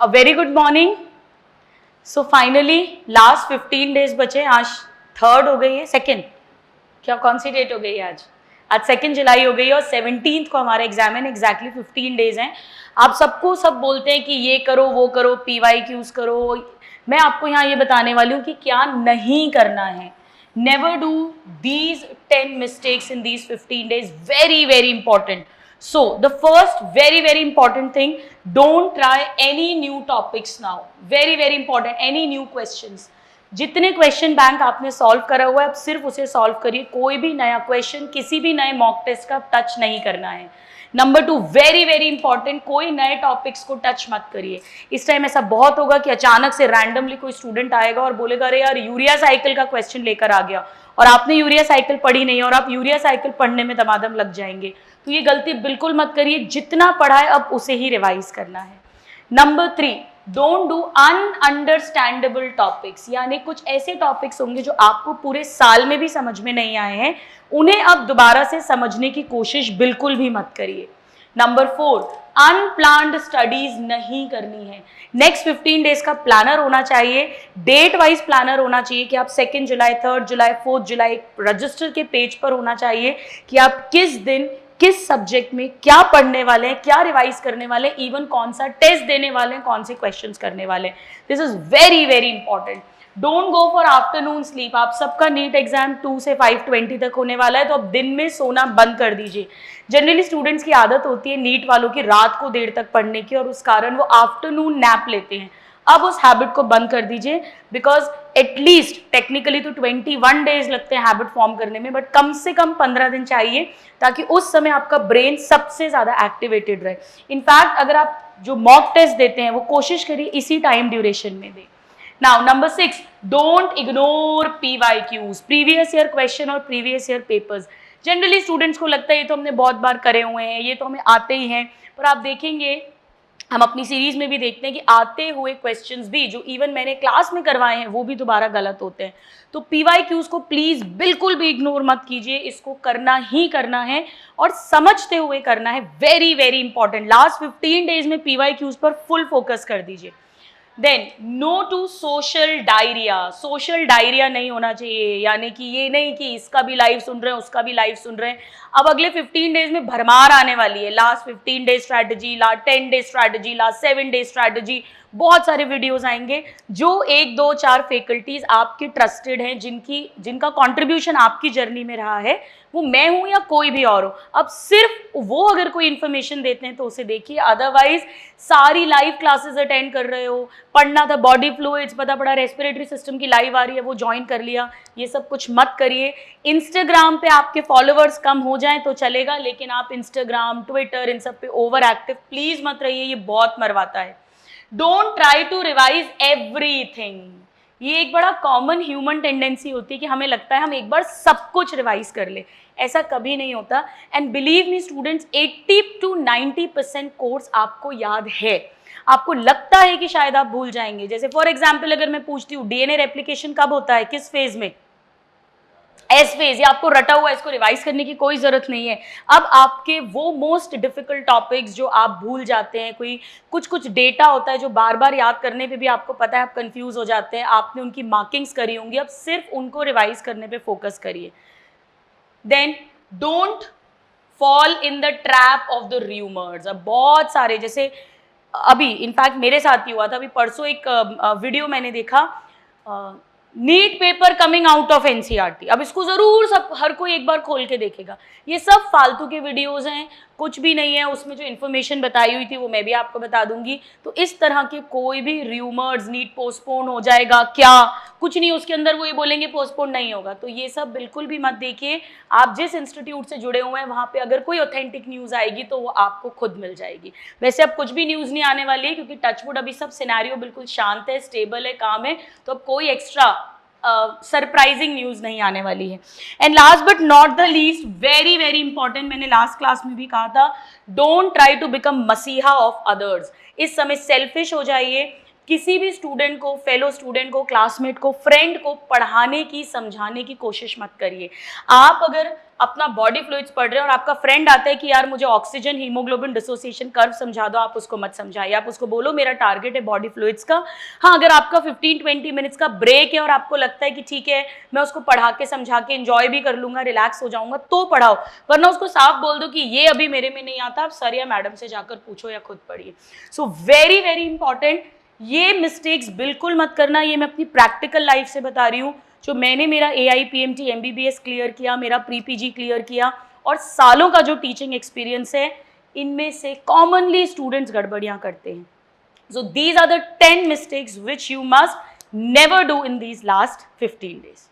A very good morning. So finally last 15 days बचे, आज 3rd हो गई है, 2nd, क्या कौन सी डेट हो गई है आज 2 जुलाई हो गई है और 17th को हमारा एग्जाम है। एग्जैक्टली 15 डेज हैं। आप सबको सब बोलते हैं कि ये करो वो करो, PYQs करो। मैं आपको यहाँ ये बताने वाली हूँ कि क्या नहीं करना है। Never do these 10 mistakes in these 15 days, very very important. So the first very important thing, don't try any new topics now. Very important, any new questions. जितने क्वेश्चन बैंक आपने सॉल्व करा हुआ है अब सिर्फ उसे सॉल्व करिए। कोई भी नया क्वेश्चन किसी भी नए मॉक टेस्ट का टच नहीं करना है। नंबर 2, वेरी इंपॉर्टेंट, कोई नए टॉपिक्स को टच मत करिए। इस टाइम ऐसा बहुत होगा कि अचानक से रैंडमली कोई स्टूडेंट आएगा और बोलेगा अरे यार यूरिया साइकिल का क्वेश्चन लेकर आ गया और आपने यूरिया साइकिल पढ़ी नहीं है और आप यूरिया साइकिल पढ़ने में दमादम लग जाएंगे। तो ये गलती बिल्कुल मत करिए। जितना पढ़ा है अब उसे ही रिवाइज करना है। नंबर 3, डोंट डू अनअंडरस्टैंडेबल टॉपिक्स, यानी कुछ ऐसे टॉपिक्स होंगे जो आपको पूरे साल में भी समझ में नहीं आए हैं, उन्हें अब दोबारा से समझने की कोशिश बिल्कुल भी मत करिए। नंबर 4, अनप्लान्ड स्टडीज नहीं करनी है। नेक्स्ट 15 डेज का प्लानर होना चाहिए, डेट वाइज प्लानर होना चाहिए कि आप 2 जुलाई, 3 जुलाई, 4 जुलाई रजिस्टर के पेज पर होना चाहिए कि आप किस दिन किस सब्जेक्ट में क्या पढ़ने वाले हैं, क्या रिवाइज करने वाले हैं, इवन कौन सा टेस्ट देने वाले हैं, कौन से क्वेश्चंस करने वाले हैं। This is very important. Don't go for afternoon sleep. आप सबका नीट एग्जाम 2 से 5:20 तक होने वाला है, तो अब दिन में सोना बंद कर दीजिए। जनरली स्टूडेंट्स की आदत होती है नीट वालों की रात को देर तक पढ़ने की और उस कारण वो आफ्टरनून नैप लेते हैं। अब उस हैबिट को बंद कर दीजिए, बिकॉज एटलीस्ट टेक्निकली तो 21 डेज लगते हैं हैबिट फॉर्म करने में, बट कम से कम 15 दिन चाहिए ताकि उस समय आपका ब्रेन सबसे ज्यादा एक्टिवेटेड रहे। इनफैक्ट अगर आप जो मॉक टेस्ट देते हैं वो कोशिश करिए इसी टाइम ड्यूरेशन में दें। Now number 6, don't ignore PYQs, previous year question और previous year papers. Generally students को लगता है ये तो हमने बहुत बार करे हुए हैं, ये तो हमें आते ही हैं, पर आप देखेंगे हम अपनी सीरीज में भी देखते हैं कि आते हुए क्वेश्चंस भी जो इवन मैंने क्लास में करवाए हैं वो भी दोबारा गलत होते हैं। तो PYQs को प्लीज बिल्कुल भी इग्नोर मत कीजिए, इसको करना ही करना है और समझते हुए करना है। Very important. लास्ट 15 डेज में PYQs पर फुल फोकस कर दीजिए। Then no to social diarrhoea. Social diarrhoea नहीं होना चाहिए, यानी कि ये नहीं कि इसका भी लाइव सुन रहे हैं उसका भी लाइव सुन रहे हैं। अब अगले 15 डेज में भरमार आने वाली है। Last 15 days strategy, last 10 days strategy, last 7 days strategy, बहुत सारे वीडियोस आएंगे। जो 1, 2, 4 फैकल्टीज आपके ट्रस्टेड हैं, जिनका कंट्रीब्यूशन आपकी जर्नी में रहा है, वो मैं हूं या कोई भी और हो, अब सिर्फ वो अगर कोई इन्फॉर्मेशन देते हैं तो उसे देखिए। अदरवाइज सारी लाइव क्लासेस अटेंड कर रहे हो, पढ़ना था बॉडी फ्लूइड्स, पता पड़ा रेस्पिरेटरी सिस्टम की लाइव आ रही है वो ज्वाइन कर लिया, ये सब कुछ मत करिए। इंस्टाग्राम पे आपके फॉलोअर्स कम हो जाएं तो चलेगा, लेकिन आप इंस्टाग्राम, ट्विटर, इन सब पे ओवर एक्टिव प्लीज मत रहिए, ये बहुत मरवाता है। Don't try to revise everything. ये एक बड़ा कॉमन ह्यूमन टेंडेंसी होती है कि हमें लगता है हम एक बार सब कुछ रिवाइज कर ले, ऐसा कभी नहीं होता। And believe me students, 80 to 90% course आपको याद है। आपको लगता है कि शायद आप भूल जाएंगे। जैसे फॉर एग्जाम्पल अगर मैं पूछती हूँ DNA रेप्लिकेशन कब होता है, किस फेज में, एस फेज, ये आपको रटा हुआ है, इसको रिवाइज करने की कोई जरूरत नहीं है। अब आपके वो मोस्ट डिफिकल्ट टॉपिक्स जो आप भूल जाते हैं, कोई कुछ डेटा होता है जो बार बार याद करने पे भी आपको पता है आप कंफ्यूज हो जाते हैं, आपने उनकी मार्किंग्स करी होंगी, अब सिर्फ उनको रिवाइज करने पे फोकस करिए। Then don't fall in the trap of the rumours. अब बहुत सारे, जैसे अभी इनफैक्ट मेरे साथ ही हुआ था, अभी परसों एक वीडियो मैंने देखा, NEET paper coming out of NCERT। अब इसको जरूर सब हर कोई एक बार खोल के देखेगा। ये सब फालतू के वीडियोस हैं, कुछ भी नहीं है उसमें। जो इन्फॉर्मेशन बताई हुई थी वो मैं भी आपको बता दूंगी। तो इस तरह के कोई भी र्यूमर्स, नीट पोस्टपोन हो जाएगा क्या, कुछ नहीं, उसके अंदर वो ये बोलेंगे पोस्टपोन नहीं होगा, तो ये सब बिल्कुल भी मत देखिए। आप जिस इंस्टीट्यूट से जुड़े हुए हैं वहाँ पे अगर कोई ऑथेंटिक न्यूज़ आएगी तो वो आपको खुद मिल जाएगी। वैसे अब कुछ भी न्यूज़ नहीं आने वाली है क्योंकि टचवुड अभी सब सिनेरियो बिल्कुल शांत है, स्टेबल है, काम है, तो अब कोई एक्स्ट्रा सरप्राइजिंग न्यूज नहीं आने वाली है। And last but not the least, very important, मैंने लास्ट क्लास में भी कहा था, डोंट ट्राई टू बिकम मसीहा ऑफ अदर्स। इस समय सेल्फिश हो जाइए, किसी भी स्टूडेंट को, फेलो स्टूडेंट को, क्लासमेट को, फ्रेंड को पढ़ाने की, समझाने की कोशिश मत करिए। आप अगर अपना बॉडी फ्लूइड्स पढ़ रहे हैं और आपका फ्रेंड आता है कि यार मुझे ऑक्सीजन हीमोग्लोबिन डिसोसिएशन कर्व समझा दो, आप उसको मत समझाइए। आप उसको बोलो मेरा टारगेट है बॉडी फ्लूइड्स का। हाँ, अगर आपका 15-20 मिनट्स का ब्रेक है और आपको लगता है कि ठीक है मैं उसको पढ़ा के समझा के एंजॉय भी कर लूंगा, रिलैक्स हो जाऊंगा, तो पढ़ाओ। वरना उसको साफ बोल दो कि ये अभी मेरे में नहीं आता, आप सर या मैडम से जाकर पूछो या खुद पढ़िए। सो वेरी वेरी इंपॉर्टेंट, ये मिस्टेक्स बिल्कुल मत करना। ये मैं अपनी प्रैक्टिकल लाइफ से बता रही हूँ, जो मैंने मेरा AIPMT MBBS क्लियर किया, मेरा प्री PG क्लियर किया और सालों का जो टीचिंग एक्सपीरियंस है, इनमें से कॉमनली स्टूडेंट्स गड़बड़ियां करते हैं। So these are the 10 mistakes which you must never do in these last 15 days.